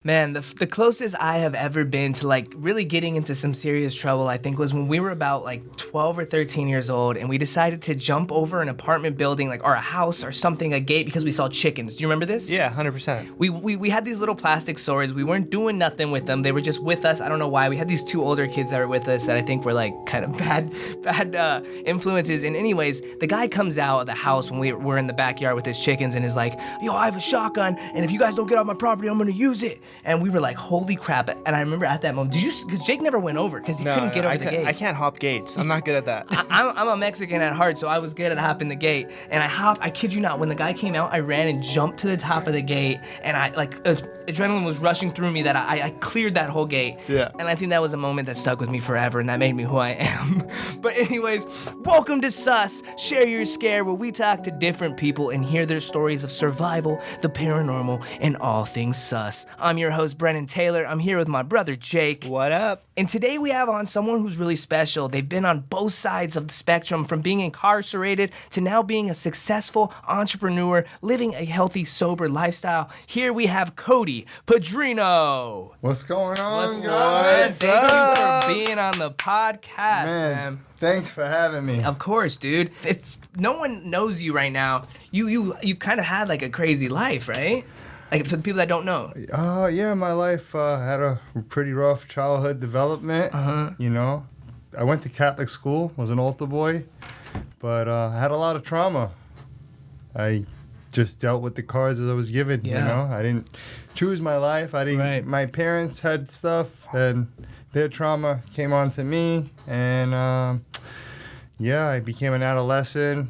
Man, the closest I have ever been to like really getting into some serious trouble, I think, was when we were about like 12 or 13 years old and we decided to jump over an apartment building, like, or a house or something, a gate, because we saw chickens. Do you remember this? Yeah, 100%. We had these little plastic swords. We weren't doing nothing with them. They were just with us. I don't know why. We had these two older kids that were with us that I think were like kind of bad influences. And anyways, the guy comes out of the house when we're in the backyard with his chickens and is like, yo, I have a shotgun, and if you guys don't get off my property, I'm gonna use it. And we were like, holy crap. And I remember at that moment, because Jake never went over because he couldn't get over the gate. I can't hop gates. I'm not good at that. I'm a Mexican at heart, so I was good at hopping the gate. And I kid you not, when the guy came out, I ran and jumped to the top of the gate, and adrenaline was rushing through me that I cleared that whole gate. Yeah. And I think that was a moment that stuck with me forever, and that made me who I am. But anyways, welcome to Sus, Share Your Scare, where we talk to different people and hear their stories of survival, the paranormal, and all things sus. I'm your host, Brennan Taylor. I'm here with my brother, Jake. What up? And today we have on someone who's really special. They've been on both sides of the spectrum, from being incarcerated to now being a successful entrepreneur, living a healthy, sober lifestyle. Here we have Cody Padrino. What's going on, What's guys? up, man? Thank you for being on the podcast, man. Thanks for having me. Of course, dude. If no one knows you right now, you've kind of had like a crazy life, right? Like, for the people that don't know. Yeah, my life had a pretty rough childhood development. You know, I went to Catholic school, was an altar boy, but I had a lot of trauma. I just dealt with the cards as I was given. Yeah. You know, I didn't choose my life. I didn't. Right. My parents had stuff, and their trauma came on to me, and I became an adolescent.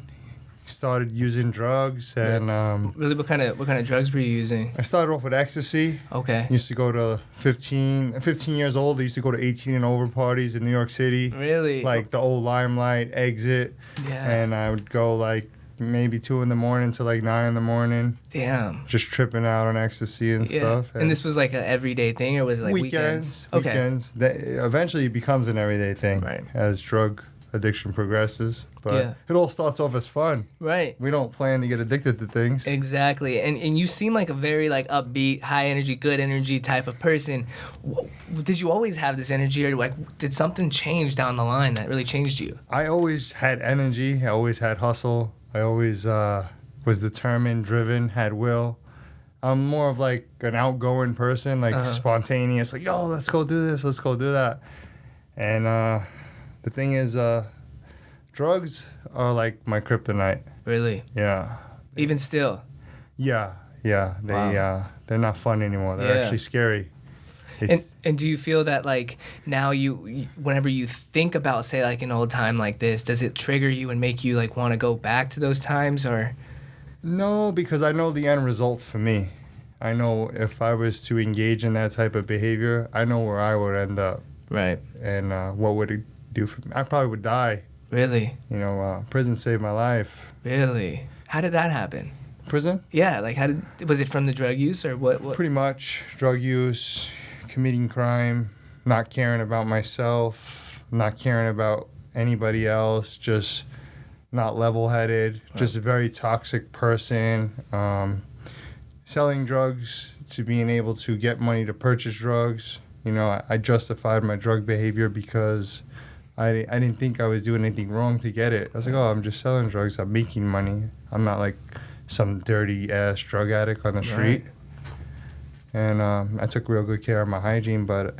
Started using drugs, and Really, what kind of drugs were you using? I started off with ecstasy. Okay. Used to go to 15 years old. I used to go to 18 and over parties in New York City. Really? Like the old Limelight, Exit. Yeah. And I would go like maybe 2 in to like 9 in. Damn. Just tripping out on ecstasy and stuff. And this was like an everyday thing, or was it like weekends? Okay. Weekends. Eventually it becomes an everyday thing, Right. as drug addiction progresses. But Yeah. it all starts off as fun. Right. We don't plan to get addicted to things. Exactly. And you seem like a very like upbeat, high energy, good energy type of person. Did you always have this energy, or like did something change down the line that really changed you? I always had energy. I always had hustle. I always was determined, driven, had will. I'm more of like an outgoing person, like spontaneous, like, yo, let's go do this, let's go do that. And the thing is, drugs are like my kryptonite. Really? Yeah. Even still? Yeah. They're not fun anymore. They're Yeah. actually scary. And do you feel that like now you whenever you think about, say, like an old time like this, does it trigger you and make you like want to go back to those times, or? No, because I know the end result for me. I know if I was to engage in that type of behavior, I know where I would end up. Right. And what would it do for me? I probably would die. Really? You know, prison saved my life. Really? How did that happen? Prison? Yeah, like was it from the drug use, or what? Pretty much. Drug use, committing crime, not caring about myself, not caring about anybody else, just not level-headed, just a very toxic person. Selling drugs to being able to get money to purchase drugs. You know, I justified my drug behavior because I didn't think I was doing anything wrong to get it. I was like, oh, I'm just selling drugs. I'm making money. I'm not like some dirty-ass drug addict on the street. And I took real good care of my hygiene, but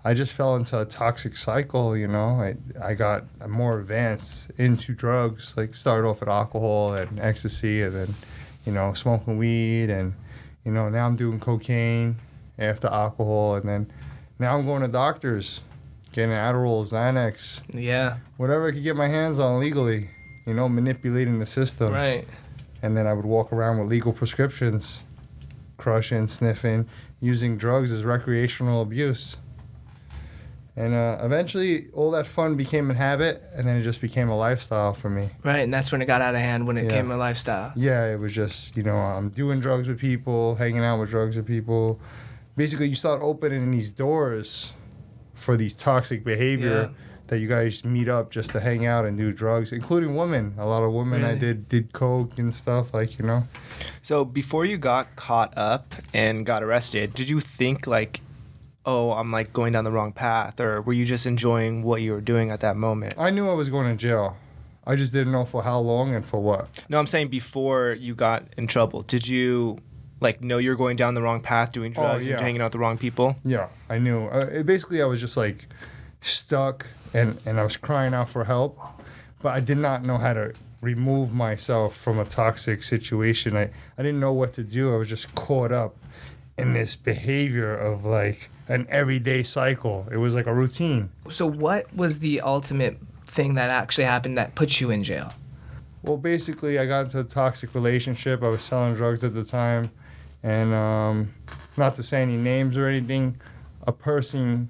I just fell into a toxic cycle, you know. I got more advanced into drugs, like started off with alcohol and ecstasy, and then, you know, smoking weed, and, you know, now I'm doing cocaine after alcohol, and then now I'm going to doctors, getting Adderall, Xanax, Yeah. whatever I could get my hands on legally, you know, manipulating the system. Right. And then I would walk around with legal prescriptions, crushing, sniffing, using drugs as recreational abuse. And eventually, all that fun became a habit, and then it just became a lifestyle for me. Right, and that's when it got out of hand, when it became a lifestyle. Yeah, it was just, you know, I'm doing drugs with people, hanging out with drugs with people. Basically, you start opening these doors for these toxic behavior that you guys meet up just to hang out and do drugs, including women. A lot of women I Really? did coke and stuff, like, you know. So before you got caught up and got arrested, did you think like, oh, I'm like going down the wrong path, or were you just enjoying what you were doing at that moment? I knew I was going to jail. I just didn't know for how long and for what. No, I'm saying before you got in trouble, did you like know you're going down the wrong path, doing drugs yeah. and hanging out with the wrong people? Yeah, I knew. Basically, I was just like stuck and I was crying out for help, but I did not know how to remove myself from a toxic situation. I didn't know what to do. I was just caught up in this behavior of like an everyday cycle. It was like a routine. So what was the ultimate thing that actually happened that put you in jail? Well, basically, I got into a toxic relationship. I was selling drugs at the time. And not to say any names or anything, a person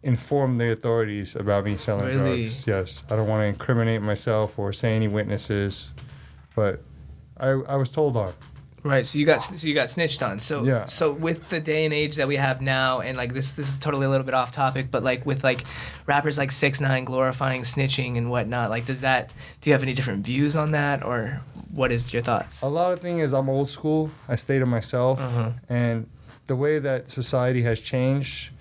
informed the authorities about me selling Really? drugs. Yes. I don't want to incriminate myself or say any witnesses, but I was told on. Right, so you got snitched on. So Yeah. so with the day and age that we have now, and like this is totally a little bit off topic, but like with like rappers like 6ix9ine glorifying snitching and whatnot, like do you have any different views on that, or what is your thoughts? A lot of thing is I'm old school. I stay to myself. And the way that society has changed,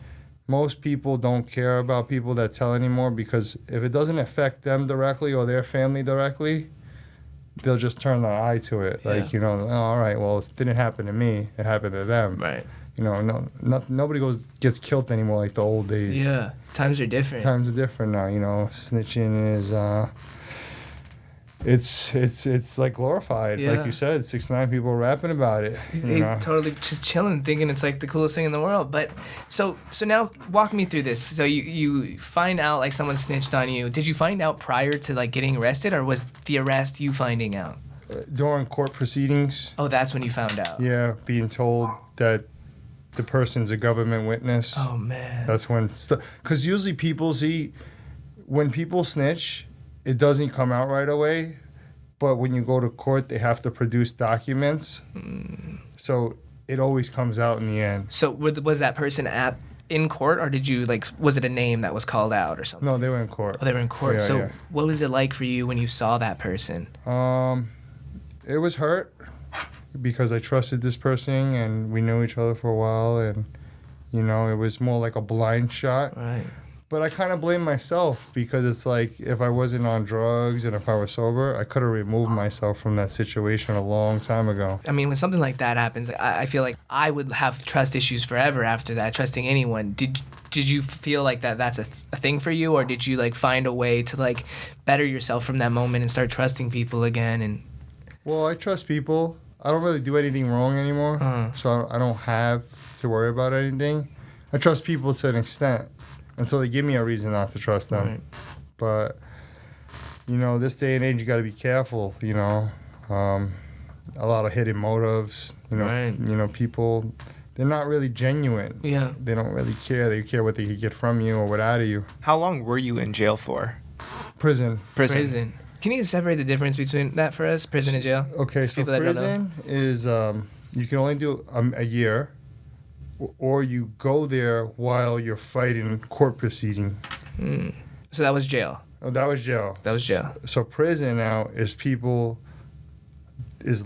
most people don't care about people that tell anymore, because if it doesn't affect them directly or their family directly, they'll just turn their eye to it. Yeah. Like, you know, oh, all right, well, it didn't happen to me. It happened to them. Right. You know, nobody gets killed anymore like the old days. Yeah, times are different. Times are different now, you know. Snitching is, it's like glorified. Yeah. Like you said, 6ix9ine people are rapping about it. He's you know. totally just chilling, thinking it's like the coolest thing in the world. But so now walk me through this. So you find out like someone snitched on you. Did you find out prior to like getting arrested, or was the arrest you finding out? During court proceedings, Oh, that's when you found out. yeah, being told that the person's a government witness. Oh man. That's when, because usually when people snitch, it doesn't come out right away. But when you go to court, they have to produce documents. So it always comes out in the end. So was that person in court, or did you like was it a name that was called out or something? No, they were in court. Oh, they were in court. Yeah, So yeah. what was it like for you when you saw that person? It was hurt because I trusted this person and we knew each other for a while, and you know, it was more like a blind shot. Right. But I kind of blame myself, because it's like if I wasn't on drugs and if I was sober, I could have removed myself from that situation a long time ago. I mean, when something like that happens, I feel like I would have trust issues forever after that, trusting anyone. Did you feel like that's a thing for you, or did you like find a way to like better yourself from that moment and start trusting people again? And Well, I trust people. I don't really do anything wrong anymore, so I don't have to worry about anything. I trust people to an extent until they give me a reason not to trust them. Right. But, you know, this day and age, you got to be careful, you know. A lot of hidden motives, you know. Right. You know, people, they're not really genuine. yeah. They don't really care. They care what they could get from you or what out of you. How long were you in jail for? Prison. Prison. Can you separate the difference between that for us, prison and jail? Okay, so People that don't know. prison is you can only do a year, or you go there while you're fighting court proceeding. So that was jail. Oh, that was jail. That was jail. So prison now is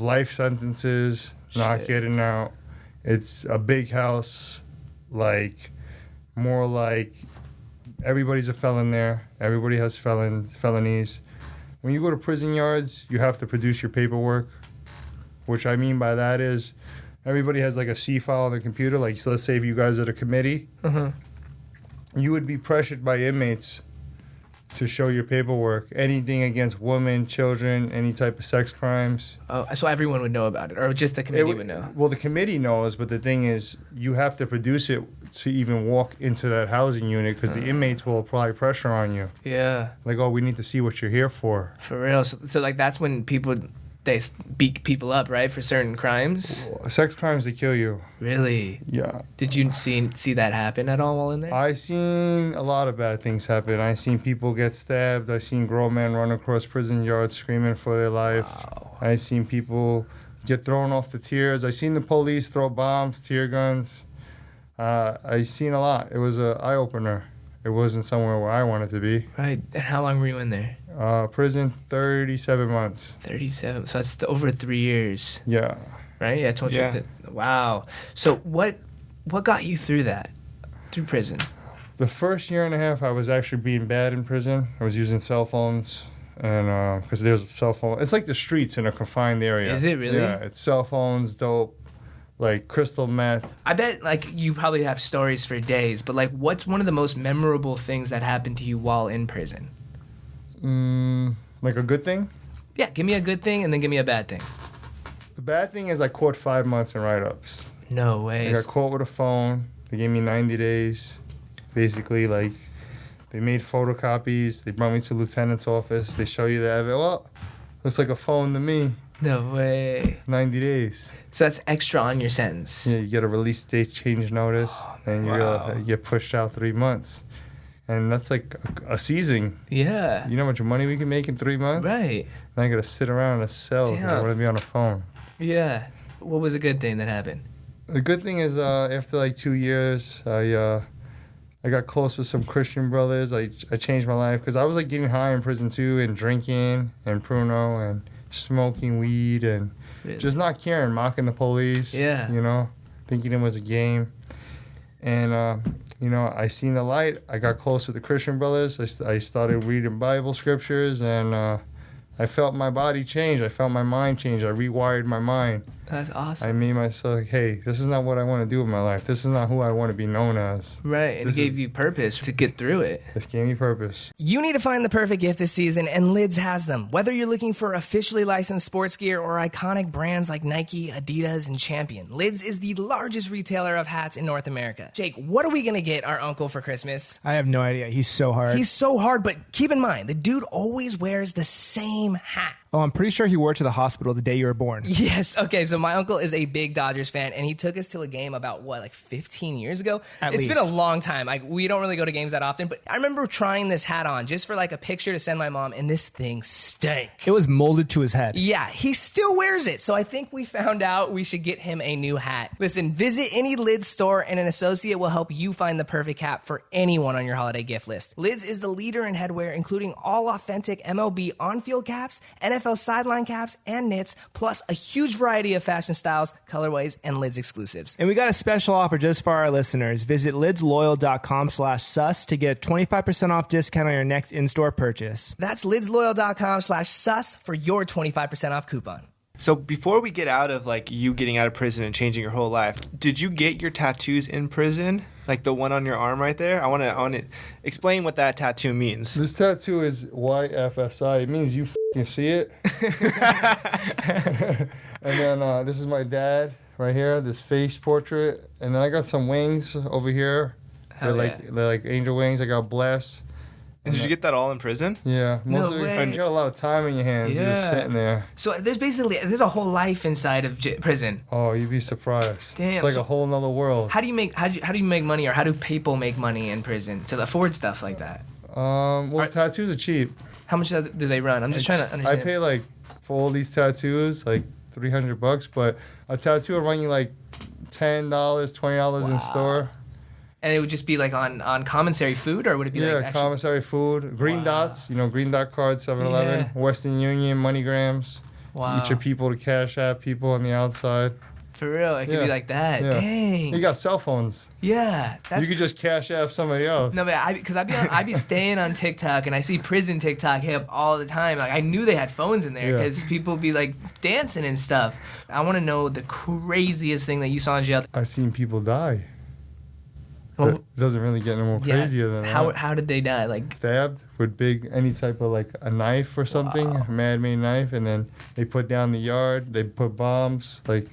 life sentences, not Shit. getting out. It's a big house, like more like everybody's a felon there. Everybody has felonies. When you go to prison yards, you have to produce your paperwork. Which I mean by that is everybody has like a C file on the computer. Like, so let's say if you guys are at a committee, you would be pressured by inmates to show your paperwork. Anything against women, children, any type of sex crimes. Oh, so everyone would know about it, or just the committee would know? Well, the committee knows, but the thing is, you have to produce it to even walk into that housing unit, because the inmates will apply pressure on you. Yeah, Like, oh, we need to see what you're here for. for real. So like that's when they beat people up, right, for certain crimes? Sex crimes, they kill you. Really? Yeah. Did you see that happen at all while in there? I seen a lot of bad things happen. I seen people get stabbed. I seen grown men run across prison yards screaming for their life. Wow. I seen people get thrown off the tiers. I seen the police throw bombs, tear guns. I seen a lot. It was an eye-opener. it wasn't somewhere where I wanted to be. Right. And how long were you in there? Prison, 37 months. 37. So that's over 3 years. Yeah. Right? Yeah, 20. Yeah. Wow. So what got you through that? Through prison? The first year and a half, I was actually being bad in prison. I was using cell phones, and because there's a cell phone. It's like the streets in a confined area. Is it really? Yeah, it's cell phones, dope, like crystal meth. I bet like you probably have stories for days, but like what's one of the most memorable things that happened to you while in prison? Like a good thing? Yeah, give me a good thing and then give me a bad thing. The bad thing is I caught 5 months in write-ups. No way. I got caught with a phone. They gave me 90 days. Basically, like, they made photocopies. They brought me to lieutenant's office. They show you the evidence. Well, looks like a phone to me. No way. 90 days. So that's extra on your sentence. Yeah, you get a release date change notice, and you get pushed out 3 months. And that's like a season. Yeah. You know how much money we can make in 3 months? Right. And I got to sit around in a cell because I Damn. want to be on a phone. Yeah. What was a good thing that happened? The good thing is after like 2 years, I got close with some Christian brothers. I changed my life because I was like getting high in prison too, and drinking and pruno and smoking weed and Really? just not caring, mocking the police. Yeah. You know, thinking it was a game. And you know, I seen the light. I got close with the Christian brothers. I started reading Bible scriptures, and I felt my body change. I felt my mind change. I rewired my mind. That's awesome. I made myself like, hey, this is not what I want to do with my life. This is not who I want to be known as. Right, and it gave you purpose to get through it. This gave me purpose. You need to find the perfect gift this season, and Lids has them. Whether you're looking for officially licensed sports gear or iconic brands like Nike, Adidas, and Champion, Lids is the largest retailer of hats in North America. Jake, what are we going to get our uncle for Christmas? I have no idea. He's so hard. He's so hard, but keep in mind, the dude always wears the same hat. Oh, I'm pretty sure he wore it to the hospital the day you were born. Yes. Okay. So my uncle is a big Dodgers fan, and he took us to a game about like 15 years ago. It's been a long time. Like we don't really go to games that often, but I remember trying this hat on just for like a picture to send my mom, and this thing stank. It was molded to his head. Yeah, he still wears it. So I think we found out we should get him a new hat. Listen, visit any Lids store, and an associate will help you find the perfect hat for anyone on your holiday gift list. Lids is the leader in headwear, including all authentic MLB on-field caps, NFL sideline caps, and knits, plus a huge variety of fashion styles, colorways, and Lids exclusives. And we got a special offer just for our listeners. Visit lidsloyal.com/sus to get 25% off discount on your next in-store purchase. That's lidsloyal.com/sus for your 25% off coupon. So before we get out of like you getting out of prison and changing your whole life, did you get your tattoos in prison? Like the one on your arm right there? I want to explain what that tattoo means. This tattoo is YFSI. It means you f***ing see it. And then this is my dad right here, this face portrait. And then I got some wings over here. Hell They're like angel wings. I got blessed. And did you get that all in prison? Yeah. No Mostly, way. you got a lot of time in your hands. You're just sitting there. So there's a whole life inside of prison. Oh, you'd be surprised. Damn, It's like so- a whole nother world. How do you make money, or how do people make money in prison to afford stuff like that? Well, tattoos are cheap. How much do they run? I'm just trying to understand. I pay like for all these tattoos like $300, but a tattoo will run you like $10, $20 in store. And it would just be like on commissary food, or would it be like actual? Commissary food, green dots, green dot cards, 7-Eleven, Yeah. Western Union, MoneyGrams. Wow. Get your people to cash app people on the outside. For real, it could Yeah. be like that. Yeah. Dang. You got cell phones. Yeah. That's You could just cash app somebody else. no, but I be staying on TikTok, and I see prison TikTok hit up all the time. Like I knew they had phones in there Yeah. because people be like dancing and stuff. I want to know the craziest thing that you saw in jail. I've seen people die. Well, It doesn't really get no more crazier than that. How did they die? Like Stabbed with any type of like a knife or something, a man-made knife, and then they put down the yard. They put bombs, like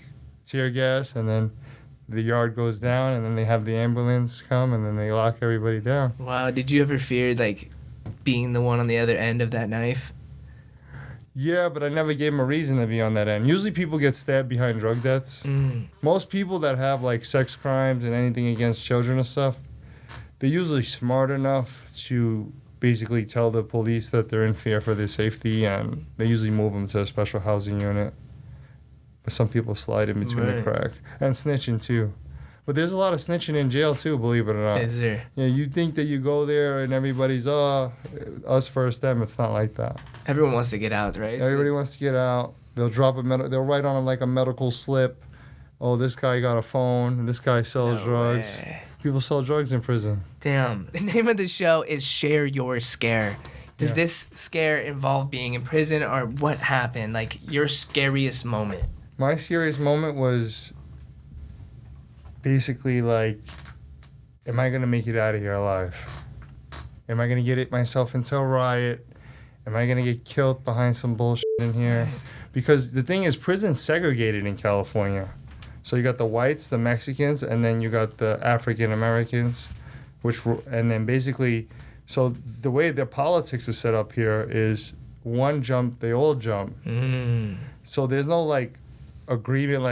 tear gas, and then the yard goes down, and then they have the ambulance come, and then they lock everybody down. wow. Did you ever fear like being the one on the other end of that knife? Yeah, but I never gave them a reason to be on that end. Usually people get stabbed behind drug debts. Most people that have like sex crimes and anything against children and stuff, they're usually smart enough to basically tell the police that they're in fear for their safety, and they usually move them to a special housing unit. But some people slide in between the Right. crack. And snitching too. But there's a lot of snitching in jail too, believe it or not. Is there? Yeah, you think that you go there and everybody's us first them. It's not like that. Everyone wants to get out, right? Everybody wants to get out. They'll they'll write on them like a medical slip. Oh, this guy got a phone. This guy sells drugs. Way. People sell drugs in prison. Damn. The name of the show is Share Your Scare. Does Yeah. this scare involve being in prison, or what happened? Like, your scariest moment? My scariest moment was basically like, am I going to make it out of here alive? Am I going to get it myself into a riot? Am I going to get killed behind some bullshit in here? Because the thing is, prison's segregated in California. So you got the whites, the Mexicans, and then you got the African Americans, and then basically, so the way their politics is set up here is one jump, they all jump. So there's no like agreement,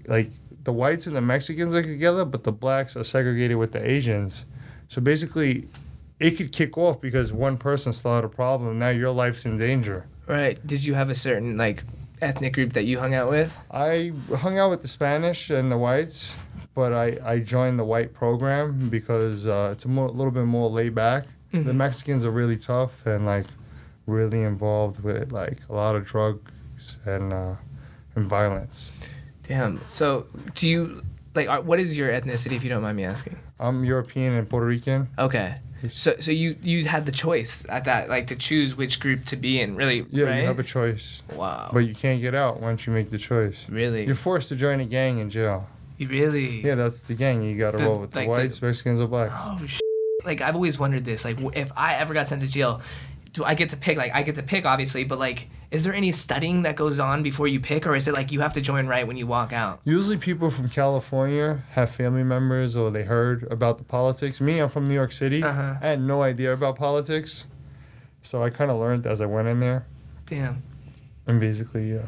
like the whites and the Mexicans are together, but the blacks are segregated with the Asians. So basically, it could kick off because one person started a problem. Now your life's in danger. Right. Did you have a certain, like, ethnic group that you hung out with? I hung out with the Spanish and the whites, but I joined the white program because it's a little bit more laid back. Mm-hmm. The Mexicans are really tough and like really involved with like a lot of drugs and violence. Damn. So, do you, like, what is your ethnicity, if you don't mind me asking? I'm European and Puerto Rican. Okay. So you had the choice at that, like, to choose which group to be in, really, Yeah, right? you have a choice. Wow. But you can't get out once you make the choice. Really? You're forced to join a gang in jail. You really? Yeah, that's the gang. You got to roll with the like whites, Mexicans, or blacks. Oh, like, I've always wondered this. Like, if I ever got sent to jail, do I get to pick? Like, I get to pick, obviously, but, like, is there any studying that goes on before you pick, or is it like you have to join right when you walk out? Usually people from California have family members or they heard about the politics. Me, I'm from New York City. Uh-huh. I had no idea about politics. So I kind of learned as I went in there. Damn. And basically,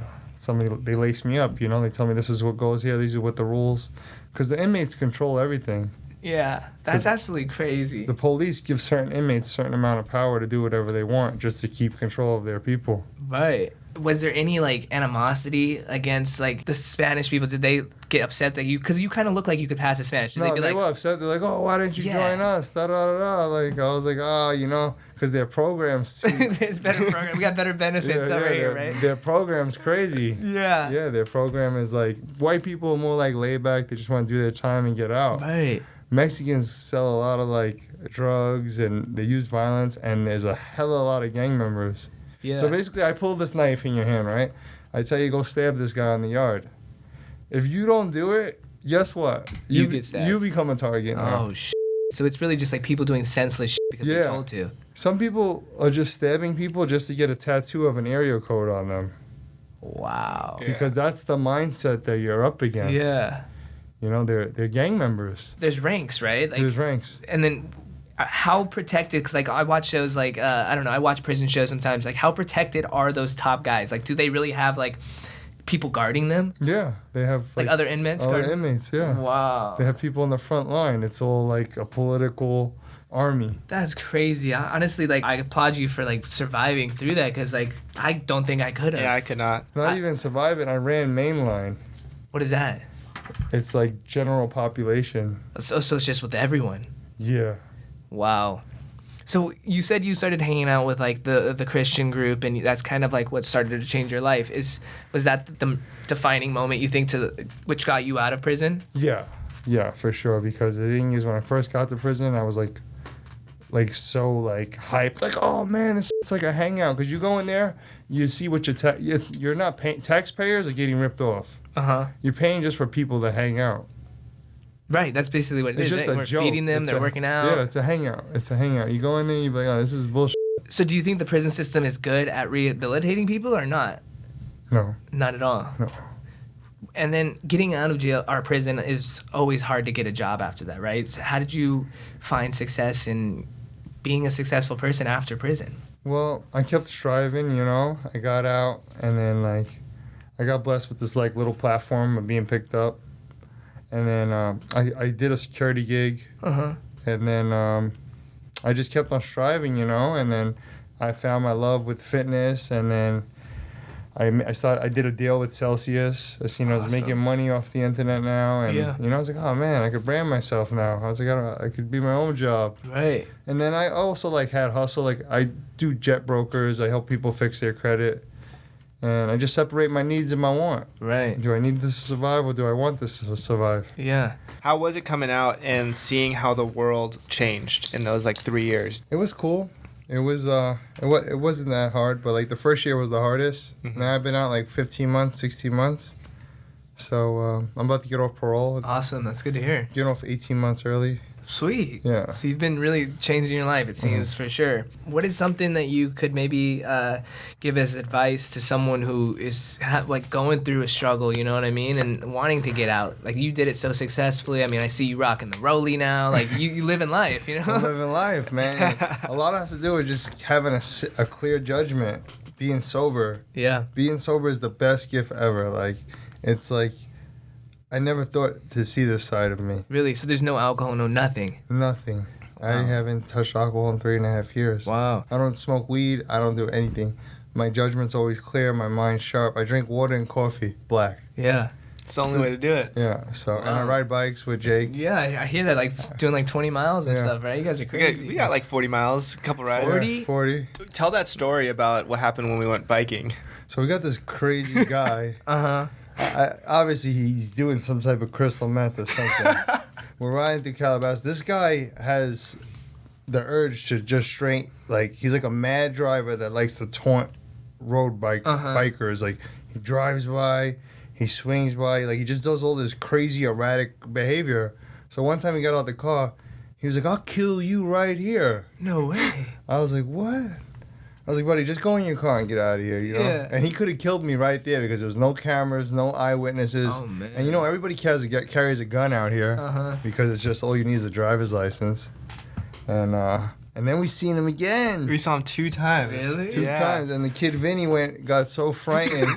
they lace me up, you know. They tell me this is what goes here, these are what the rules. Because the inmates control everything. Yeah, that's absolutely crazy. The police give certain inmates a certain amount of power to do whatever they want just to keep control of their people. Right. Was there any, like, animosity against, like, the Spanish people? Did they get upset that because you kind of look like you could pass the Spanish? Did No, they be they like, were upset. They're like, oh, why didn't you join us? Da, da, da, da. Like, I was like, oh, you know, because their programs too. there's better program. We got better benefits over here, right? Their program's crazy. Yeah. Yeah, their program is like, white people are more like laid back. They just want to do their time and get out. Right. Mexicans sell a lot of like drugs and they use violence, and there's a hell of a lot of gang members. Yeah. So basically, I pull this knife in your hand, right? I tell you, go stab this guy in the yard. If you don't do it, guess what? You get stabbed. You become a target now. Oh, So it's really just like people doing senseless because they're told to. Some people are just stabbing people just to get a tattoo of an area code on them. Wow. Yeah. Because that's the mindset that you're up against. Yeah. You know, they're gang members. There's ranks, right? Like, There's ranks. and then how protected, because like I watch shows like I don't know, I watch prison shows sometimes. Like, how protected are those top guys? Like, do they really have like people guarding them, Yeah, they have like other inmates? other guarding- inmates. Yeah. Wow, They have people on the front line. It's all like a political army. that's crazy. Honestly, like, I applaud you for like surviving through that, because like I don't think I could have. Yeah, I could not. Not even surviving. I ran mainline. What is that? It's like general population. So it's just with everyone. Yeah. Wow. So you said you started hanging out with like the Christian group, and that's kind of like what started to change your life. Was that the defining moment, you think, which got you out of prison? Yeah. Yeah, for sure. Because the thing is, when I first got to prison, I was like so like hyped, like, oh man, it's like a hangout. Because you go in there, you see what you're not paying. Taxpayers are getting ripped off. You're paying just for people to hang out. Right, that's basically what it It's is. just Right? a We're joke. feeding them, It's they're a- working out. Yeah, it's a hangout. It's a hangout. You go in there, you be like, oh, this is bullshit. So do you think the prison system is good at rehabilitating people or not? No. Not at all. No. And then getting out of jail or prison is always hard to get a job after that, right? So how did you find success in being a successful person after prison? Well, I kept striving, you know. I got out, and then like I got blessed with this like little platform of being picked up, and then I did a security gig, and then I just kept on striving, you know. And then I found my love with fitness, and then I did a deal with Celsius. I seen I was making money off the internet now, and I was like, oh man, I could brand myself now. I was like, I could be my own job. Right. And then I also like had hustle. Like I do jet brokers. I help people fix their credit, and I just separate my needs and my want. Right. Do I need this to survive, or do I want this to survive? Yeah. How was it coming out and seeing how the world changed in those like 3 years? It was cool. It wasn't that hard, but like the first year was the hardest. Now I've been out like 15 months, 16 months. So I'm about to get off parole. Awesome. That's good to hear. Get off 18 months early. Sweet. Yeah. So you've been really changing your life, it seems, for sure. What is something that you could maybe give as advice to someone who is like going through a struggle, you know what I mean, and wanting to get out? Like you did it so successfully. I mean, I see you rocking the Rollie now. Like you living life, you know? I'm living life, man. A lot has to do with just having a clear judgment, being sober. Yeah. Being sober is the best gift ever. Like, it's like, I never thought to see this side of me. Really? So there's no alcohol, no nothing? Nothing. Wow. I haven't touched alcohol in 3.5 years. Wow. I don't smoke weed. I don't do anything. My judgment's always clear. My mind's sharp. I drink water and coffee, black. Yeah. It's the only way to do it. Yeah. So, and I Wow. ride bikes with Jake. Yeah, I hear that, like doing like 20 miles and Yeah. stuff, right? You guys are crazy. We got like 40 miles, a couple rides. 40? 40. Tell that story about what happened when we went biking. So we got this crazy guy. Uh-huh. Obviously, he's doing some type of crystal meth or something. We're riding through Calabasas. This guy has the urge to just straight, like, he's like a mad driver that likes to taunt road bikers. Like, he drives by, he swings by, like, he just does all this crazy, erratic behavior. So one time he got out of the car, he was like, I'll kill you right here. No way. I was like, what? I was like, buddy, just go in your car and get out of here, you know? Yeah. And he could have killed me right there because there was no cameras, no eyewitnesses. Oh, man. And, everybody carries a gun out here because it's just all you need is a driver's license. And then we seen him again. We saw him 2 times. Really? Two times. And the kid Vinny got so frightened.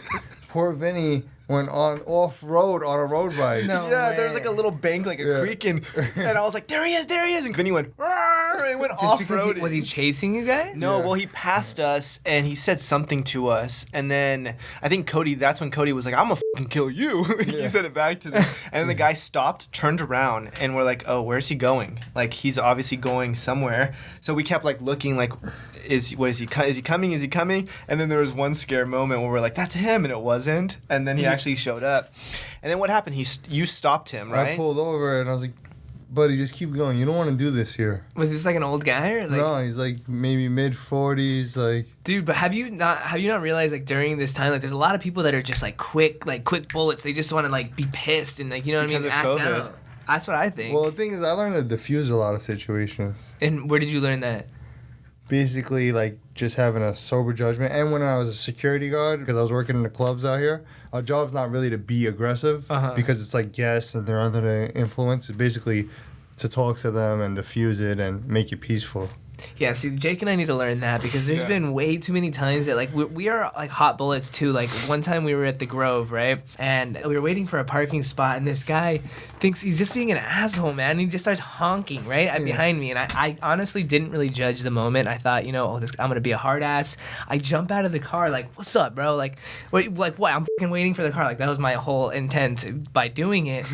Poor Vinny went off-road on a road bike. No. Yeah, way. there was like a little bank, like a creek, and I was like, there he is. And Vinny went, and he went Just because off-road. was he chasing you guys? No, Yeah. well, he passed us, and he said something to us, and then I think that's when Cody was like, I'm gonna fucking kill you. He said it back to them. And then the guy stopped, turned around, and we're like, oh, where's he going? Like, he's obviously going somewhere. So we kept, like, looking, like, is he coming? And then there was one scare moment where we're like, that's him, and it wasn't. And then he actually showed up. And then what happened? You stopped him, right? I pulled over and I was like, buddy, just keep going. You don't want to do this here. Was this like an old guy or like? No, he's like maybe mid-40s, like... Dude, but have you not realized like during this time, like there's a lot of people that are just like quick bullets. They just want to like be pissed and like, you know what I mean, Because act of COVID. out. That's what I think. Well, the thing is, I learned to diffuse a lot of situations. And where did you learn that? Basically, like, just having a sober judgment. And when I was a security guard, because I was working in the clubs out here, our job's not really to be aggressive because it's like guests and they're under the influence. It's basically to talk to them and diffuse it and make it peaceful. Yeah, see, Jake and I need to learn that because there's been way too many times that, like, we are, like, hot bullets, too. Like, one time we were at the Grove, right? And we were waiting for a parking spot, and this guy thinks he's just being an asshole, man. And he just starts honking, right, behind me. And I honestly didn't really judge the moment. I thought, I'm going to be a hard ass. I jump out of the car, like, what's up, bro? Like, what? I'm fucking waiting for the car. Like, that was my whole intent by doing it.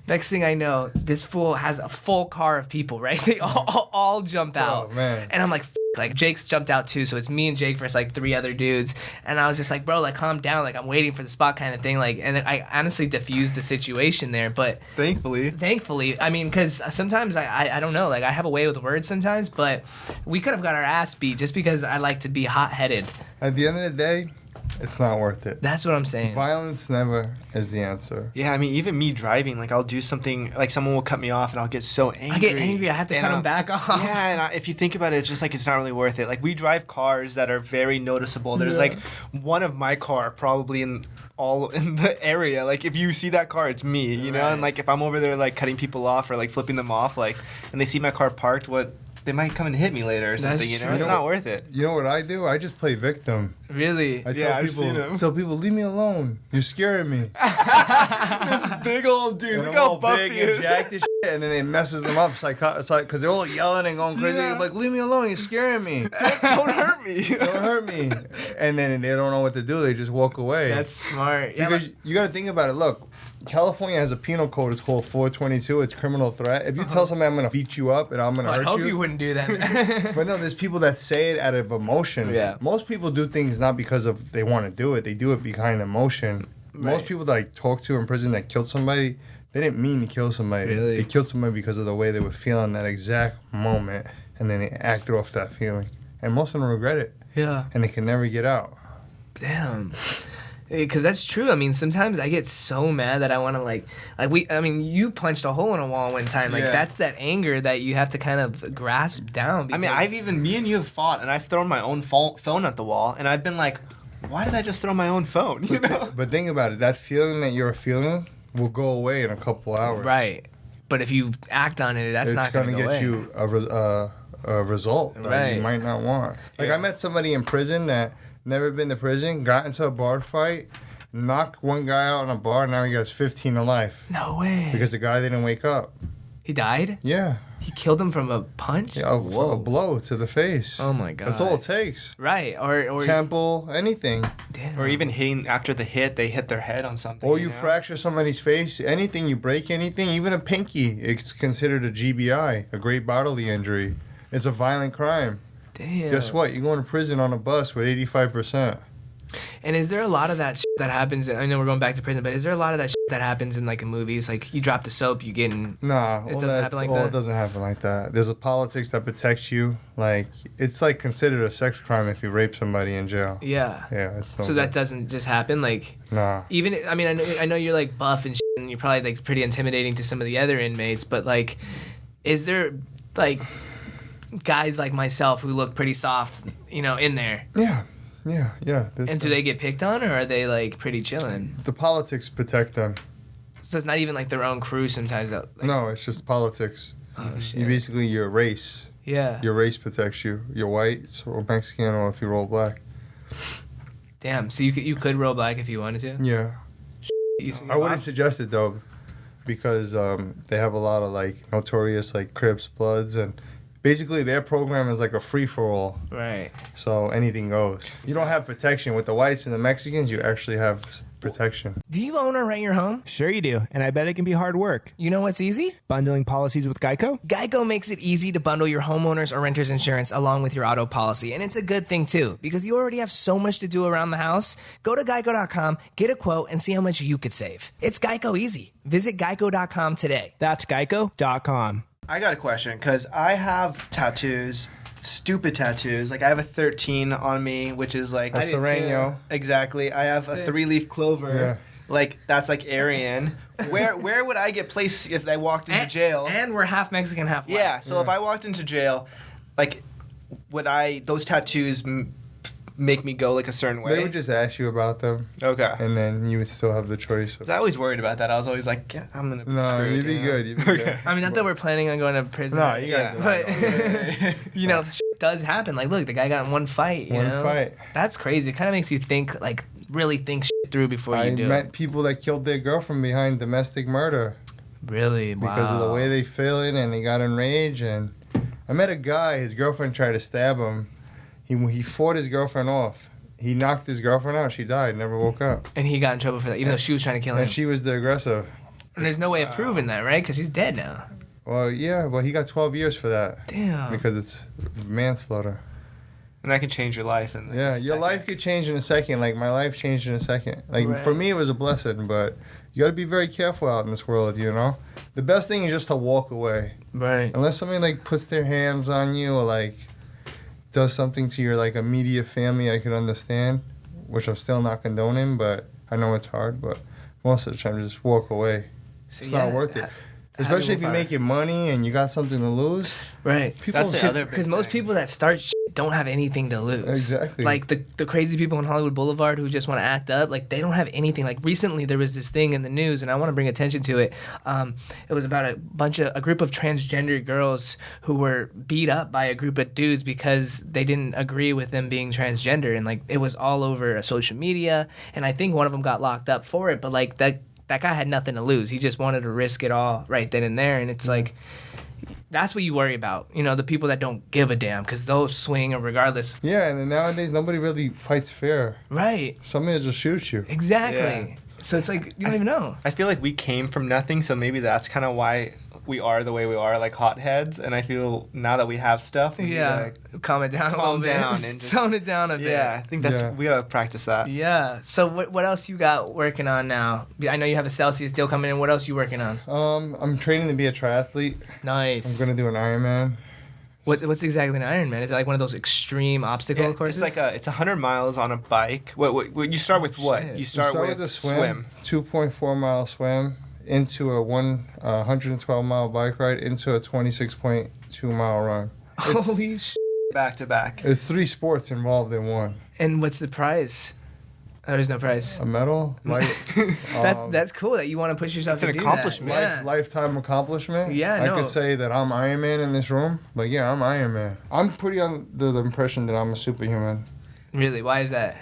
Next thing I know, this fool has a full car of people, right? They all jump out. Oh, man. And I'm like, like Jake's jumped out too, so it's me and Jake versus like 3 other dudes. And I was just like, bro, like calm down, like I'm waiting for the spot kind of thing. Like, and I honestly diffused the situation there, but thankfully, I mean, because sometimes I don't know, like I have a way with words sometimes, but we could have got our ass beat just because I like to be hot-headed. At the end of the day, it's not worth it. That's what I'm saying. Violence never is the answer. Yeah, I mean, even me driving, like I'll do something, like someone will cut me off and I'll get so angry. I get angry. I have to cut them back off. Yeah, and if you think about it, it's just like it's not really worth it. Like we drive cars that are very noticeable. There's like one of my car probably in the area. Like if you see that car, it's me, you know? And like if I'm over there like cutting people off or like flipping them off, like, and they see my car parked, what they might come and hit me later or something. That's You know, true. it's not worth it. You know what I do? I just play victim. Really? I Yeah, I've seen him. tell people, leave me alone. You're scaring me. This big old dude. And Look I'm how all buff big he and is. jacked as shit, and then it messes them up. It's like, because they're all yelling and going crazy. Yeah. I'm like, leave me alone. You're scaring me. Don't hurt me. Don't hurt me. And then they don't know what to do. They just walk away. That's smart. Yeah, Because you got to think about it. Look, California has a penal code. It's called 422. It's criminal threat. If you tell somebody I'm going to beat you up and I'm going to I hurt hope you. you wouldn't do that. But no, there's people that say it out of emotion. Yeah. Most people do things not because of they want to do it. They do it behind emotion. Most Right. people that I talked to in prison that killed somebody, they didn't mean to kill somebody. Really? They killed somebody because of the way they were feeling that exact moment, and then they acted off that feeling. And most of them regret it, Yeah. and they can never get out. Damn. Because that's true. I mean, sometimes I get so mad that I want to I mean, you punched a hole in a wall one time. Like Yeah. that's that anger that you have to kind of grasp down. I mean, me and you have fought, and I've thrown my own phone at the wall, and I've been like, why did I just throw my own phone? You know? But think about it. That feeling that you're feeling will go away in a couple hours. Right. But if you act on it, that's It's not going to gonna go get away. you a result that Right. you might not want. Like Yeah. I met somebody in prison that never been to prison, got into a bar fight, knocked one guy out in a bar, now he gets 15 to life No way. because the guy didn't wake up. He died? Yeah, He killed him from a punch? yeah, Whoa. a blow to the face. Oh my god. That's all it takes. Right. Or Temple, anything. damn. Or even hitting after the hit, they hit their head on something. Or you know? fracture somebody's face, anything, you break anything, even a pinky, it's considered a GBI, a great bodily injury. It's a violent crime. Damn. Guess what? You're going to prison on a bus with 85%. And is there a lot of that that happens? I know we're going back to prison, but is there a lot of that that happens in like in movies? Like you drop the soap, you get in. Nah, It all doesn't happen like that? It doesn't happen like that. There's a politics that protects you. Like it's like considered a sex crime if you rape somebody in jail. Yeah. Yeah, it's no So that doesn't just happen. Like nah. even I mean I know you're like buff and and you're probably like pretty intimidating to some of the other inmates, but like, is there like guys like myself who look pretty soft, you know, in there? Yeah. And do they get picked on, or are they like pretty chilling? The politics protect them. So it's not even like their own crew sometimes. That like, No, it's just politics. Oh shit. You basically your race. Yeah. Your race protects you. You're white or Mexican or if you roll black. Damn. So you could roll black if you wanted to. Yeah. You- I wouldn't suggest it though, because they have a lot of like notorious like Crips, Bloods, and basically their program is like a free for all. Right. So anything goes. You don't have protection with the whites and the Mexicans. You actually have protection. Do you own or rent your home? Sure you do, and I bet it can be hard work. You know what's easy? Bundling policies with Geico? Geico makes it easy to bundle your homeowners or renters insurance along with your auto policy. And it's a good thing too, because you already have so much to do around the house. Go to geico.com, get a quote, and see how much you could save. It's Geico easy. Visit geico.com today. That's geico.com. I got a question because I have tattoos, stupid tattoos. Like I have a 13 on me, which is like A Sereno. Exactly. I have a 3-leaf clover. Yeah. Like that's like Aryan. Where would I get placed if I walked into jail? And we're half Mexican, half white. Yeah. So if I walked into jail, like, would those tattoos make me go like a certain way? They would just ask you about them, Okay. and then you would still have the choice. I was worried about that. I was always like, yeah, I'm gonna be No, screwed. you'd be you know? good. You'd be good. I mean, not that we're planning on going to prison. No, you guys. But, you know, shit does happen. Like, look, the guy got in one fight, you One know? fight. That's crazy. It kind of makes you think, like, really think shit through before I you do met it. people that killed their girlfriend behind domestic murder Really? because of the way they feel it, and they got enraged. And I met a guy. His girlfriend tried to stab him. He fought his girlfriend off. He knocked his girlfriend out. She died. Never woke up. And he got in trouble for that, even though she was trying to kill him. And she was the aggressor. And there's no way of proving that, right? Because he's dead now. Well, yeah. Well, he got 12 years for that Damn. because it's manslaughter. And that can change your life. In like Yeah, a your second. life could change in a second. Like my life changed in a second. Like Right. for me, it was a blessing, but you got to be very careful out in this world. You know, the best thing is just to walk away. Right. Unless somebody like puts their hands on you or like does something to your like immediate family, I could understand, which I'm still not condoning, but I know it's hard. But most of the time, just walk away. So, It's yeah, not worth it. ha- Especially if you're willpower. making money and you got something to lose. Right. People That's the other big Because most thing. people that start shit don't have anything to lose. Exactly. Like the crazy people on Hollywood Boulevard who just want to act up, like they don't have anything. Like recently there was this thing in the news, and I want to bring attention to it. It was about a group of transgender girls who were beat up by a group of dudes because they didn't agree with them being transgender, and like it was all over social media. And I think one of them got locked up for it, but like that guy had nothing to lose. He just wanted to risk it all right then and there, and it's like. That's what you worry about, the people that don't give a damn, because they'll swing regardless. Yeah, and then nowadays nobody really fights fair. Right. Somebody will just shoot you. Exactly. Yeah. So it's like, you don't even know. I feel like we came from nothing, so maybe that's kind of why we are the way we are, like hotheads. And I feel now that we have stuff, we Calm it down a little bit. and just, tone it down a bit. Yeah, I think we gotta practice that. Yeah. So what else you got working on now? I know you have a Celsius deal coming in. What else you working on? I'm training to be a triathlete. Nice. I'm gonna do an Ironman. What's exactly an Ironman? Is it like one of those extreme obstacle courses? It's 100 miles on a bike. What you start with what? Shit. You start with a swim. 2.4 mile swim into a 112 mile bike ride into a 26.2 mile run. Holy shit. Back to back. It's 3 sports involved in one. And what's the prize? Oh, there's no prize. A medal? That's cool that you want to push yourself It's to an do accomplishment. that. Yeah. Lifetime accomplishment. Yeah, I no. could say that I'm Iron Man in this room, but yeah, I'm Iron Man. I'm pretty under the impression that I'm a superhuman. Really? Why is that?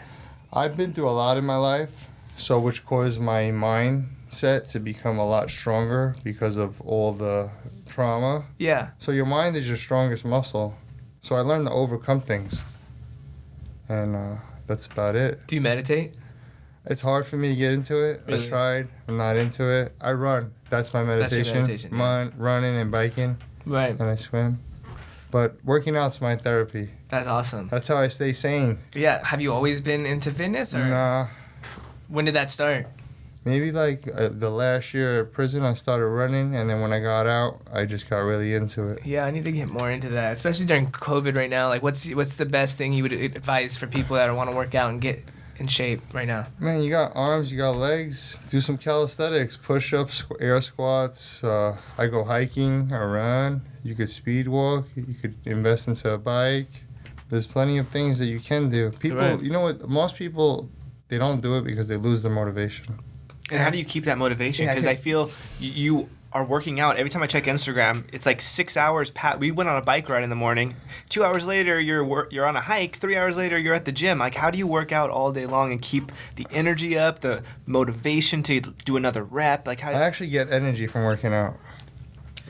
I've been through a lot in my life, so which caused my mindset to become a lot stronger because of all the trauma. Yeah. So your mind is your strongest muscle. So I learned to overcome things. And that's about it. Do you meditate? It's hard for me to get into it. Really? I tried. I'm not into it. I run. That's my meditation. meditation, yeah. Running and biking. Right. And I swim. But working out's my therapy. That's awesome. That's how I stay sane. Yeah. Have you always been into fitness, or Nah. when did that start? Maybe like the last year at prison, I started running, and then when I got out, I just got really into it. Yeah, I need to get more into that, especially during COVID right now. Like, what's the best thing you would advise for people that want to work out and get in shape right now? Man, you got arms, you got legs. Do some calisthenics, push-ups, air squats. I go hiking, I run. You could speed walk. You could invest into a bike. There's plenty of things that you can do. People, Right. You know what? Most people, they don't do it because they lose their motivation. And how do you keep that motivation? Yeah, Because I feel you are working out. Every time I check Instagram, it's like 6 hours. We went on a bike ride in the morning. 2 hours later, you're on a hike. 3 hours later, you're at the gym. Like, how do you work out all day long and keep the energy up, the motivation to do another rep? Like, how? I actually get energy from working out.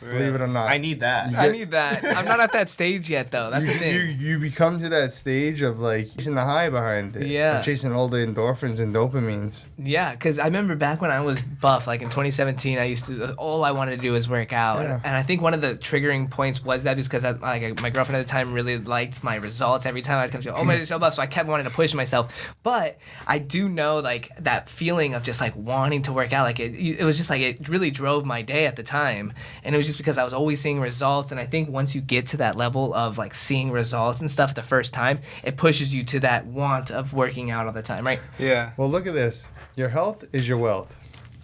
Believe it or not. I need that. I need that. I'm not at that stage yet, though. That's the thing. You become to that stage of like chasing the high behind it. Yeah. Of chasing all the endorphins and dopamines. Yeah, because I remember back when I was buff, like in 2017, all I wanted to do was work out. Yeah. And I think one of the triggering points was that just because my girlfriend at the time really liked my results. Every time I'd come to, oh, my, you're so buff. So I kept wanting to push myself. But I do know like that feeling of just like wanting to work out. Like it was just like it really drove my day at the time. And it was just because I was always seeing results. And I think once you get to that level of like seeing results and stuff the first time, it pushes you to that want of working out all the time, right? Yeah. Well, look at this. Your health is your wealth.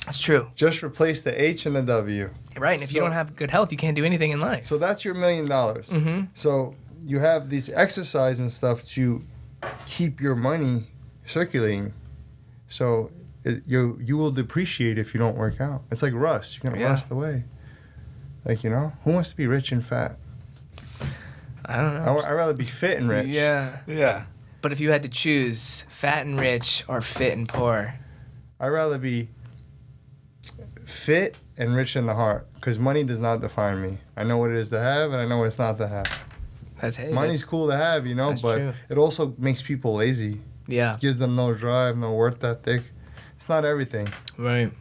That's true. Just replace the H and the W. Right. And if you don't have good health, you can't do anything in life. So that's your $1 million. Mm-hmm. So you have these exercise and stuff to keep your money circulating. So you will depreciate if you don't work out. It's like rust. You're going to rust away. Like, who wants to be rich and fat? I don't know. I'd rather be fit and rich. Yeah. Yeah. But if you had to choose fat and rich or fit and poor, I'd rather be fit and rich in the heart because money does not define me. I know what it is to have and I know what it's not to have. Money's cool to have, that's but true. it also makes people lazy. Yeah. Gives them no drive, no work ethic. It's not everything. Right.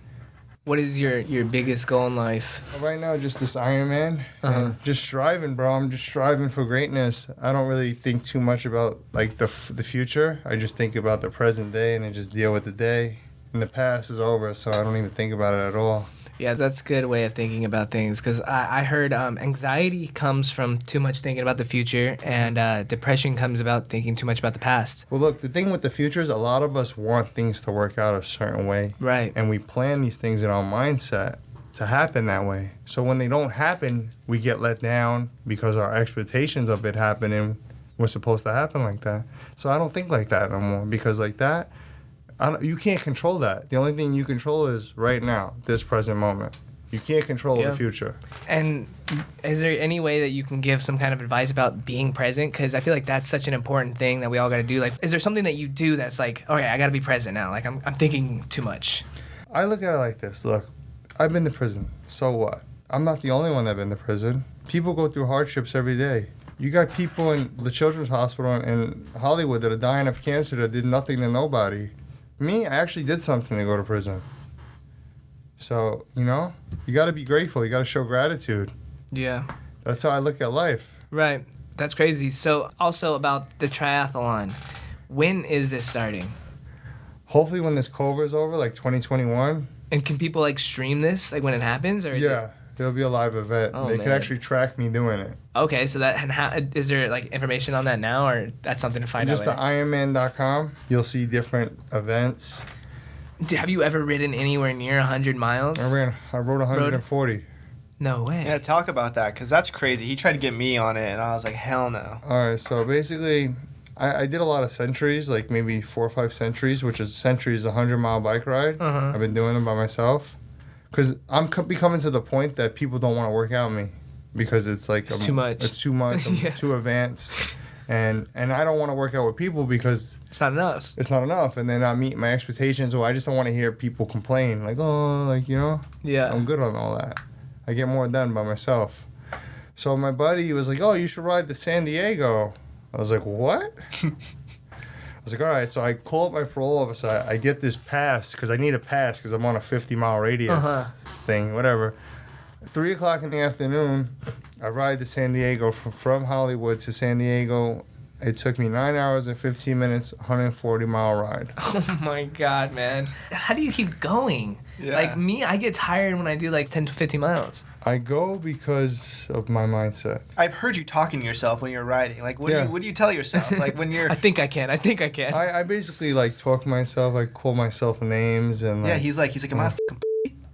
What is your biggest goal in life? Right now, just this Iron Man and just striving, bro. I'm just striving for greatness. I don't really think too much about like the future. I just think about the present day and I just deal with the day. And the past is over, so I don't even think about it at all. Yeah, that's a good way of thinking about things because I heard anxiety comes from too much thinking about the future and depression comes about thinking too much about the past. Well, look, the thing with the future is a lot of us want things to work out a certain way. Right. And we plan these things in our mindset to happen that way. So when they don't happen, we get let down because our expectations of it happening was supposed to happen like that. So I don't think like that no more, because like that, you can't control that. The only thing you control is right now, this present moment. You can't control the future. And is there any way that you can give some kind of advice about being present? Because I feel like that's such an important thing that we all got to do. Like, is there something that you do that's like, all right, I got to be present now? Like, I'm thinking too much. I look at it like this. Look, I've been to prison. So what? I'm not the only one that's been to prison. People go through hardships every day. You got people in the Children's Hospital in Hollywood that are dying of cancer that did nothing to nobody. Me, I actually did something to go to prison. So, you know, you got to be grateful. You got to show gratitude. Yeah. That's how I look at life. Right. That's crazy. So, also about the triathlon. When is this starting? Hopefully when this COVID is over, like 2021. And can people, like, stream this, like, when it happens? Or is Yeah. There'll be a live event. Oh, They man. can actually track me doing it. Okay, so that, and is there, like, information on that now, or that's something to find Just out to later? Ironman.com, you'll see different events. Have you ever ridden anywhere near 100 miles? I rode 140. No way. Yeah, talk about that, because that's crazy. He tried to get me on it, and I was like, hell no. All right, so basically, I did a lot of centuries, like maybe 4 or 5 centuries, which is centuries, 100-mile bike ride. Uh-huh. I've been doing them by myself. Because I'm becoming to the point that people don't want to work out with me. Because it's like... It's too much. It's too much. I'm Yeah. too advanced. And I don't want to work out with people because... It's not enough. It's not enough, and then I meet my expectations, or I just don't want to hear people complain. Like, oh, like, you know? Yeah. I'm good on all that. I get more done by myself. So my buddy was like, oh, you should ride to San Diego. I was like, what? I was like, all right. So I call up my parole officer. I get this pass, because I need a pass, because I'm on a 50-mile radius thing, whatever. 3 o'clock in the afternoon, I ride to San Diego from Hollywood to San Diego. It took me 9 hours and 15 minutes, 140-mile ride. Oh my God, man. How do you keep going? Yeah. Like me, I get tired when I do like 10 to 15 miles. I go because of my mindset. I've heard you talking to yourself when you're riding. Like, Yeah. what do you tell yourself? Like, when you're... I think I can. I basically like talk to myself. I call myself names and like, Yeah, he's like, am I a fucking...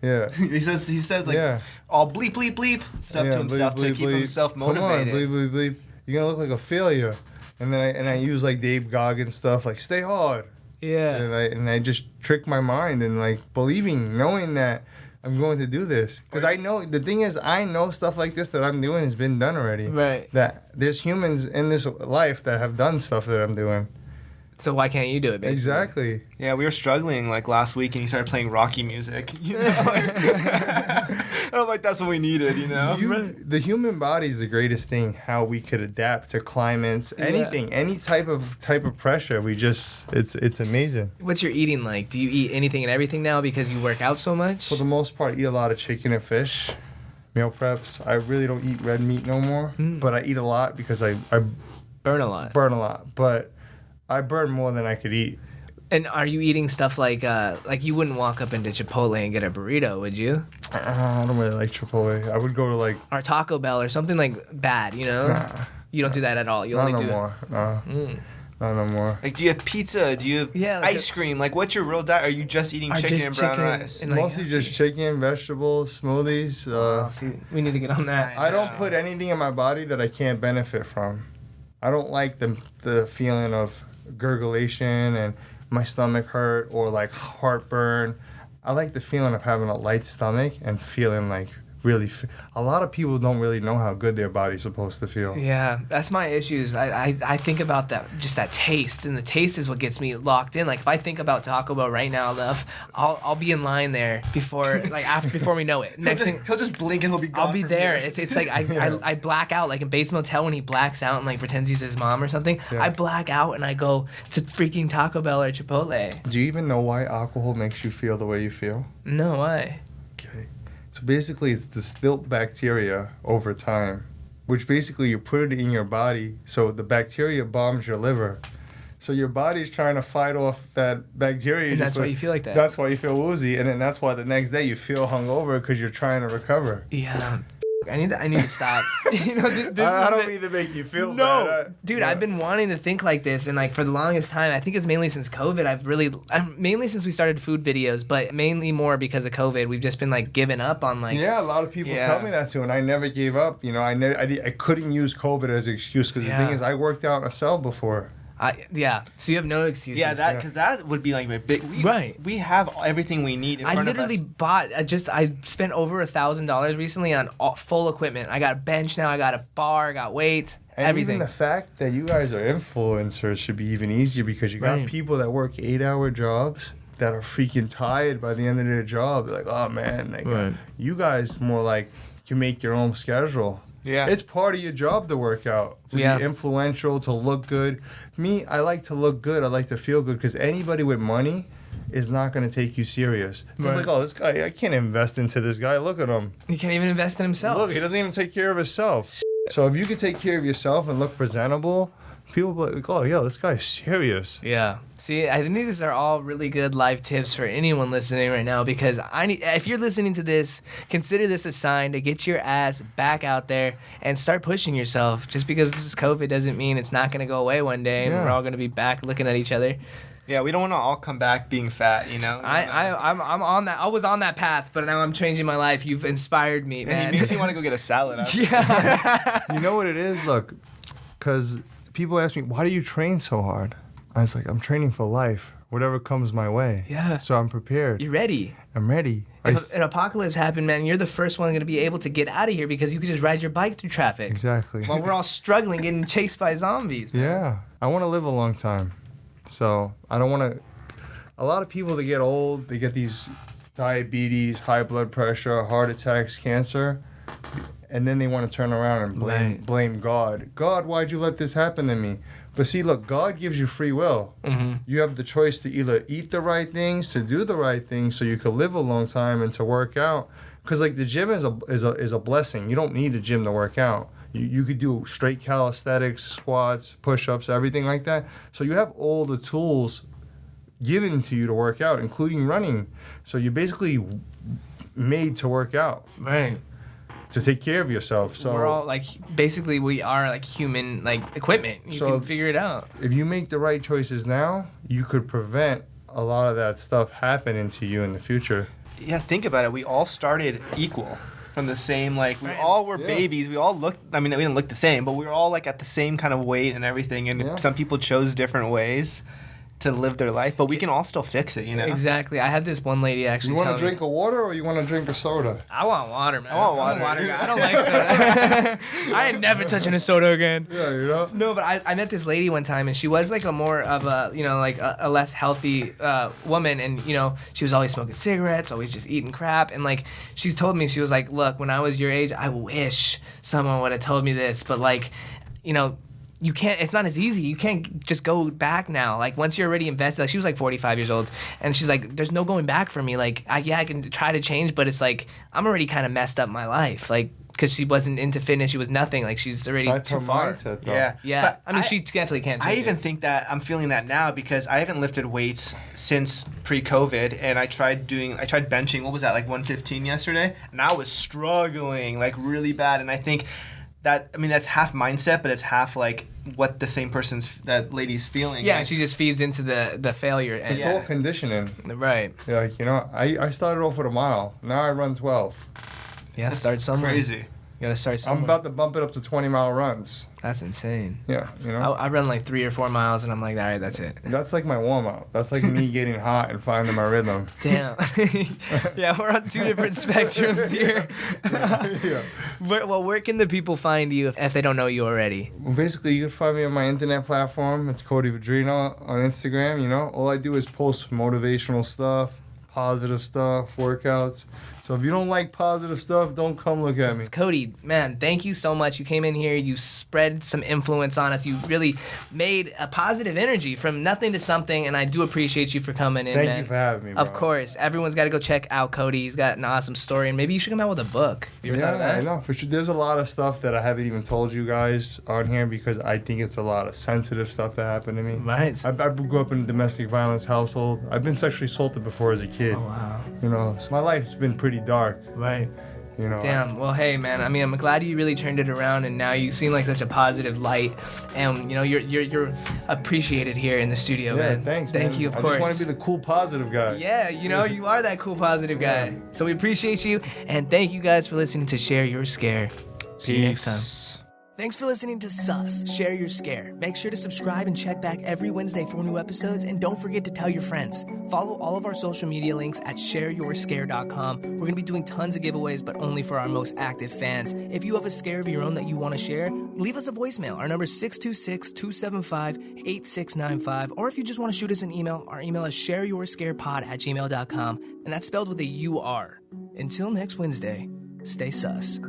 yeah. He says like, Yeah. all bleep, bleep, bleep stuff to himself to keep himself motivated. Come on, bleep, bleep, bleep. You're gonna look like a failure. And then I use like Dave Goggins stuff, like stay hard. Yeah. And I just trick my mind and like knowing that I'm going to do this. Because I know, the thing is, I know stuff like this that I'm doing has been done already. Right. That there's humans in this life that have done stuff that I'm doing. So why can't you do it, basically? Exactly. Yeah, we were struggling like last week, and he started playing Rocky music. You know, I'm like, that's what we needed. You know, The human body is the greatest thing. How we could adapt to climates, anything, any type of pressure. It's amazing. What's your eating like? Do you eat anything and everything now because you work out so much? For the most part, I eat a lot of chicken and fish, meal preps. I really don't eat red meat no more, but I eat a lot because I Burn a lot. burn a lot. But I burn more than I could eat. And are you eating stuff like you wouldn't walk up into Chipotle and get a burrito, would you? I don't really like Chipotle. I would go to like... Or Taco Bell or something like bad, you know? Nah, You don't do that at all. You not only no do more. No, Mm. not no more. like, do you have pizza? Do you have Yeah, like ice cream? Like, what's your real diet? Are you just eating Or chicken just and brown chicken rice? and, like, Mostly just chicken, vegetables, smoothies. Oh, see, we need to get on that. I don't put anything in my body that I can't benefit from. I don't like the feeling of gurgulation and my stomach hurt or like heartburn. I like the feeling of having a light stomach and feeling like really... A lot of people don't really know how good their body's supposed to feel. Yeah, that's my issues. I think about that, just that taste, and the taste is what gets me locked in. Like if I think about Taco Bell right now enough, I'll be in line there before we know it. Next thing, He'll just blink and he'll be gone. I'll be from there. here. It's like I black out, like in Bates Motel when he blacks out and like pretends he's his mom or something. Yeah. I black out and I go to freaking Taco Bell or Chipotle. Do you even know why alcohol makes you feel the way you feel? No, why? Okay. So basically it's distilled bacteria over time, which basically you put it in your body, so the bacteria bombs your liver. So your body's trying to fight off that bacteria. And that's why you feel like that. That's why you feel woozy, and then that's why the next day you feel hungover because you're trying to recover. Yeah. I need to stop. You know, this I is don't it. mean to make you feel No, bad. dude, I've been wanting to think like this, and like for the longest time, I think it's mainly since COVID. Mainly since we started food videos, but mainly more because of COVID. We've just been like giving up on like. Yeah, a lot of people tell me that too, and I never gave up. You know, I couldn't use COVID as an excuse because the thing is, I worked out in a cell before. So you have no excuses. Yeah, because that would be like my big. We have everything we need in front of us. I literally bought. I spent over $1,000 recently on full equipment. I got a bench now. I got a bar. I got weights. And everything. even the fact that you guys are influencers should be even easier because you got people that work 8-hour jobs that are freaking tired by the end of their job. They're like, oh man, like, you guys more like can make your own schedule. Yeah. It's part of your job to work out, to be influential, to look good. Me, I like to look good. I like to feel good because anybody with money is not going to take you serious. They're like, oh, this guy, I can't invest into this guy. Look at him. He can't even invest in himself. Look, he doesn't even take care of himself. So if you can take care of yourself and look presentable, people will be like, oh, yo, this guy's serious. Yeah. See, I think these are all really good life tips for anyone listening right now because if you're listening to this, consider this a sign to get your ass back out there and start pushing yourself. Just because this is COVID doesn't mean it's not going to go away one day and we're all going to be back looking at each other. Yeah, we don't want to all come back being fat, you know? I'm on that. I was on that path, but now I'm changing my life. You've inspired me, man. It makes me want to go get a salad after. Yeah. You know what it is? Look, because people ask me, why do you train so hard? I was like, I'm training for life. Whatever comes my way. Yeah. So I'm prepared. You're ready. I'm ready. If an apocalypse happened, man, you're the first one going to be able to get out of here because you could just ride your bike through traffic. Exactly. While we're all struggling, getting chased by zombies. Man. Yeah. I want to live a long time. So I don't want to... A lot of people, they get old, they get these diabetes, high blood pressure, heart attacks, cancer, and then they want to turn around and blame God. God, why'd you let this happen to me? But see, look, God gives you free will. Mm-hmm. You have the choice to either eat the right things, to do the right things, so you can live a long time and to work out. Because like the gym is a blessing. You don't need a gym to work out. You could do straight calisthenics, squats, push-ups, everything like that. So you have all the tools given to you to work out, including running. So you're basically made to work out. Right. To take care of yourself. So we're all like, basically we are like human like equipment. You can figure it out. If you make the right choices now, you could prevent a lot of that stuff happening to you in the future. Yeah, think about it. We all started equal. From the same, like, we all were babies. We all looked, I mean, we didn't look the same, but we were all, like, at the same kind of weight and everything. And some people chose different ways to live their life, but we can all still fix it, you know? Exactly. I had this one lady actually You want to drink a water or you want to drink a soda? I want water, man. I want water. I'm a water guy. I don't like soda. I ain't never touching a soda again. Yeah, you know? No, but I met this lady one time, and she was like a more of a, you know, like a less healthy woman, and, you know, she was always smoking cigarettes, always just eating crap, and, like, she's told me, she was like, look, when I was your age, I wish someone would have told me this, but, like, you know, you can't, it's not as easy. You can't just go back now. Like, once you're already invested, like, she was like 45 years old, and she's like, there's no going back for me. Like, I can try to change, but it's like, I'm already kind of messed up my life. Like, because she wasn't into fitness, she was nothing. Like, she's already too far. Mindset, though. Yeah. But I mean, she definitely can't change I even it. think that I'm feeling that now because I haven't lifted weights since pre-COVID, and I tried benching, what was that, like 115 yesterday? And I was struggling, like, really bad. And I think that, I mean, that's half mindset, but it's half like what that lady's feeling. Yeah, she just feeds into the failure. And It's all conditioning. Right. Yeah, like, you know, I started off with a mile. Now I run 12. Yeah, start somewhere. Crazy. You gotta start somewhere. I'm about to bump it up to 20-mile runs. That's insane. Yeah, you know? I run like 3 or 4 miles, and I'm like, all right, that's it. That's like my warm-up. That's like me getting hot and finding my rhythm. Damn. Yeah, we're on 2 different spectrums here. Yeah. Where can the people find you if they don't know you already? Well, basically, you can find me on my internet platform. It's Cody Padrino on Instagram, you know? All I do is post motivational stuff, positive stuff, workouts. So if you don't like positive stuff, don't come look at me. Cody, man, thank you so much. You came in here, you spread some influence on us. You really made a positive energy from nothing to something, and I do appreciate you for coming in, Thank man. you for having me, bro. Of course. Everyone's got to go check out Cody. He's got an awesome story, and maybe you should come out with a book. You ever thought of that? I know. For sure. There's a lot of stuff that I haven't even told you guys on here because I think it's a lot of sensitive stuff that happened to me. Right. I grew up in a domestic violence household. I've been sexually assaulted before as a kid. Oh, wow. You know, so my life's been pretty dark. Right. You know. Damn. Well, hey, man. I mean, I'm glad you really turned it around, and now you seem like such a positive light, and you know, you're appreciated here in the studio, Yeah, man. thanks, Thank man. you, of I course. just want to be the cool, positive guy. Yeah, you know, you are that cool, positive guy. Yeah. So we appreciate you, and thank you guys for listening to Share Your Scare. See you next time. Thanks for listening to Sus, Share Your Scare. Make sure to subscribe and check back every Wednesday for new episodes, and don't forget to tell your friends. Follow all of our social media links at shareyourscare.com. We're going to be doing tons of giveaways, but only for our most active fans. If you have a scare of your own that you want to share, leave us a voicemail. Our number is 626-275-8695. Or if you just want to shoot us an email, our email is shareyourscarepod@gmail.com, and that's spelled with a U-R. Until next Wednesday, stay sus.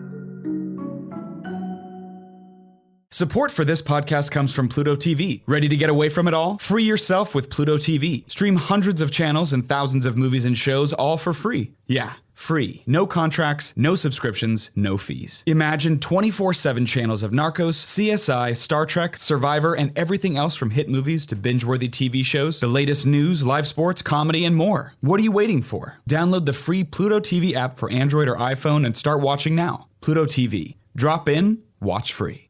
Support for this podcast comes from Pluto TV. Ready to get away from it all? Free yourself with Pluto TV. Stream hundreds of channels and thousands of movies and shows all for free. Yeah, free. No contracts, no subscriptions, no fees. Imagine 24/7 channels of Narcos, CSI, Star Trek, Survivor, and everything else from hit movies to binge-worthy TV shows, the latest news, live sports, comedy, and more. What are you waiting for? Download the free Pluto TV app for Android or iPhone and start watching now. Pluto TV. Drop in, watch free.